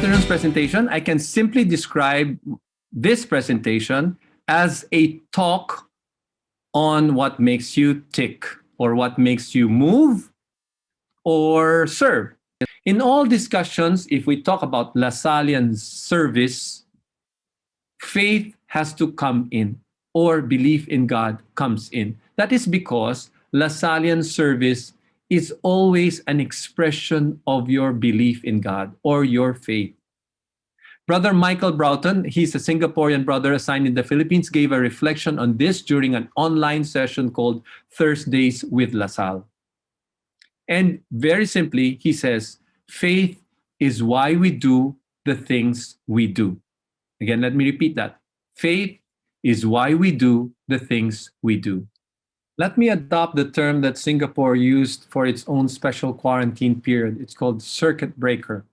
afternoon's presentation, I can simply describe this presentation as a talk on what makes you tick or what makes you move or serve. In all discussions, if we talk about Lasallian service, faith has to come in or belief in God comes in. That is because Lasallian service is always an expression of your belief in God or your faith. Brother Michael Broughton, he's a Singaporean brother assigned in the Philippines, gave a reflection on this during an online session called Thursdays with Lasal. And very simply, he says, faith is why we do the things we do. Again, let me repeat that. Faith is why we do the things we do. Let me adopt the term that Singapore used for its own special quarantine period. It's called circuit breaker.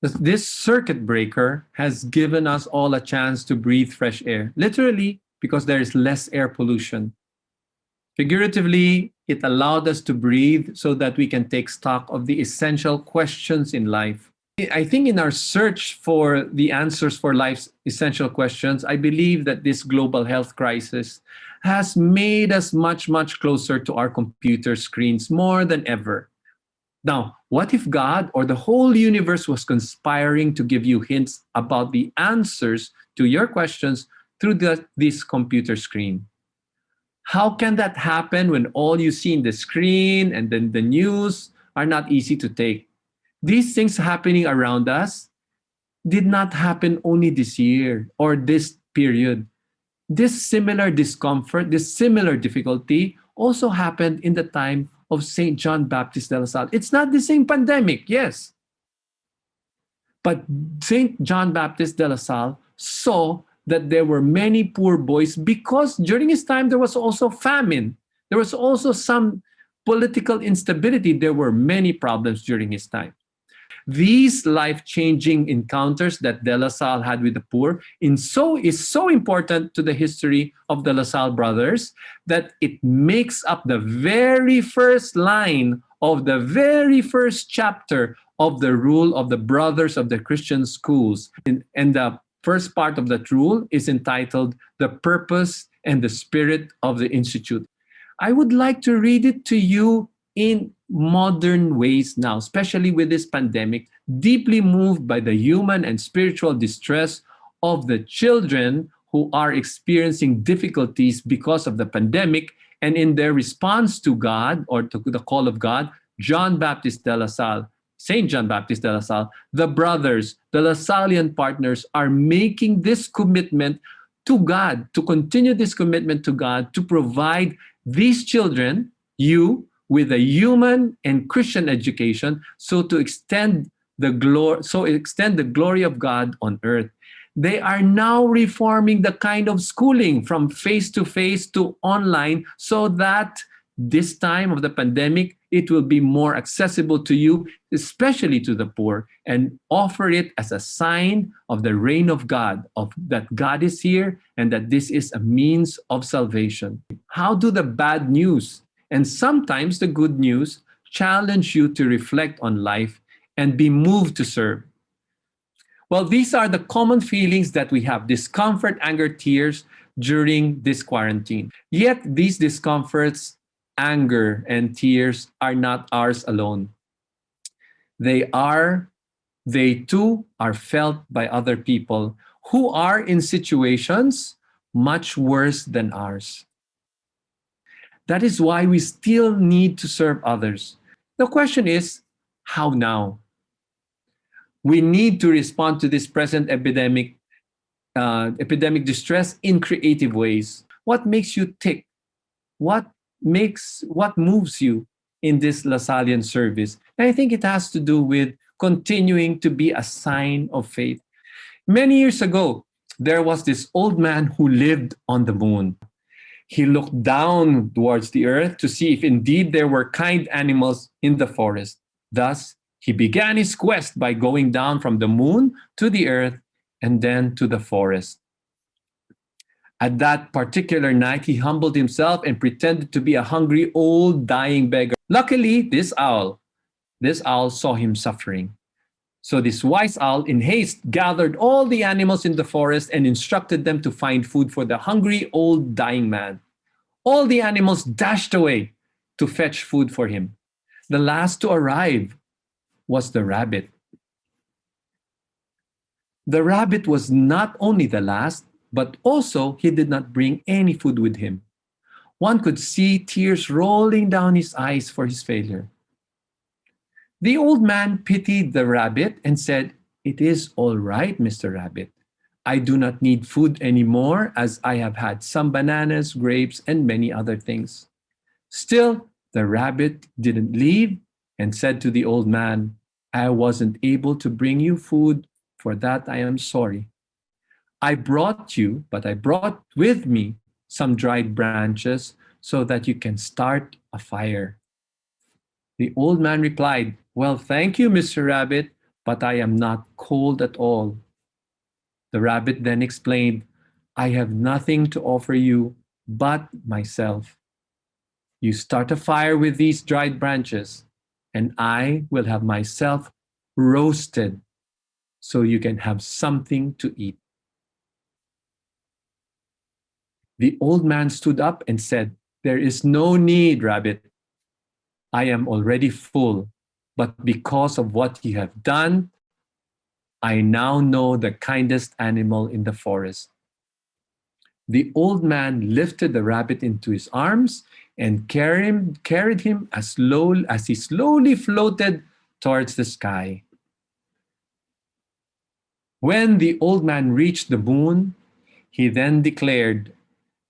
This circuit breaker has given us all a chance to breathe fresh air, literally because there is less air pollution. Figuratively, it allowed us to breathe so that we can take stock of the essential questions in life. I think in our search for the answers for life's essential questions, I believe that this global health crisis has made us much, much closer to our computer screens more than ever. Now, what if God or the whole universe was conspiring to give you hints about the answers to your questions through this computer screen? How can that happen when all you see in the screen and then the news are not easy to take? These things happening around us did not happen only this year or this period. This similar discomfort, this similar difficulty also happened in the time of St. John Baptist de La Salle. It's not the same pandemic, yes. But St. John Baptist de La Salle saw that there were many poor boys because during his time there was also famine. There was also some political instability. There were many problems during his time. These life-changing encounters that De La Salle had with the poor is so important to the history of the La Salle brothers that it makes up the very first line of the very first chapter of the rule of the Brothers of the Christian Schools. And the first part of that rule is entitled The Purpose and the Spirit of the Institute. I would like to read it to you in modern ways now, especially with this pandemic, deeply moved by the human and spiritual distress of the children who are experiencing difficulties because of the pandemic, and in their response to God or to the call of God, John Baptist de La Salle, St. John Baptist de La Salle, the brothers, the Lasallian partners are making this commitment to God, to continue this commitment to God, to provide these children, you, with a human and Christian education, so to extend the glory of God on earth. They are now reforming the kind of schooling from face-to-face to online so that this time of the pandemic, it will be more accessible to you, especially to the poor, and offer it as a sign of the reign of God, of that God is here and that this is a means of salvation. How do the bad news and sometimes the good news challenge you to reflect on life and be moved to serve? Well, these are the common feelings that we have: discomfort, anger, tears during this quarantine. Yet these discomforts, anger, and tears are not ours alone. They too are felt by other people who are in situations much worse than ours. That is why we still need to serve others. The question is, how now? We need to respond to this present epidemic distress in creative ways. What makes you tick? What moves you in this Lasallian service? And I think it has to do with continuing to be a sign of faith. Many years ago, there was this old man who lived on the moon. He looked down towards the earth to see if indeed there were kind animals in the forest. Thus, he began his quest by going down from the moon to the earth and then to the forest. At that particular night, he humbled himself and pretended to be a hungry, old, dying beggar. Luckily, this owl saw him suffering. So this wise owl, in haste, gathered all the animals in the forest and instructed them to find food for the hungry old dying man. All the animals dashed away to fetch food for him. The last to arrive was the rabbit. The rabbit was not only the last, but also he did not bring any food with him. One could see tears rolling down his eyes for his failure. The old man pitied the rabbit and said, "It is all right, Mr. Rabbit. I do not need food anymore as I have had some bananas, grapes, and many other things." Still, the rabbit didn't leave and said to the old man, "I wasn't able to bring you food. For that, I am sorry. I brought with me some dried branches so that you can start a fire." The old man replied, "Well, thank you, Mr. Rabbit, but I am not cold at all." The rabbit then explained, "I have nothing to offer you but myself. You start a fire with these dried branches, and I will have myself roasted so you can have something to eat." The old man stood up and said, "There is no need, Rabbit. I am already full, but because of what you have done, I now know the kindest animal in the forest." The old man lifted the rabbit into his arms and carried him as he slowly floated towards the sky. When the old man reached the moon, he then declared,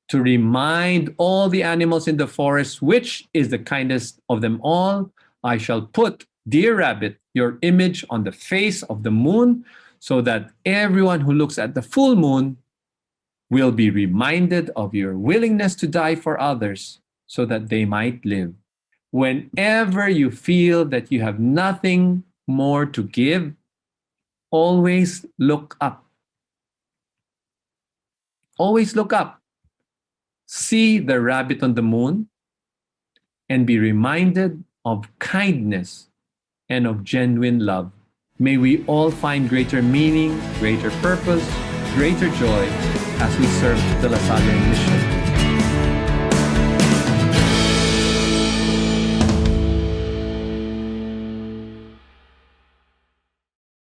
"To remind all the animals in the forest which is the kindest of them all, I shall put, dear rabbit, your image on the face of the moon so that everyone who looks at the full moon will be reminded of your willingness to die for others so that they might live. Whenever you feel that you have nothing more to give, always look up. Always look up. See the rabbit on the moon and be reminded of kindness and of genuine love. May we all find greater meaning, greater purpose, greater joy as we serve the Lasallian Mission.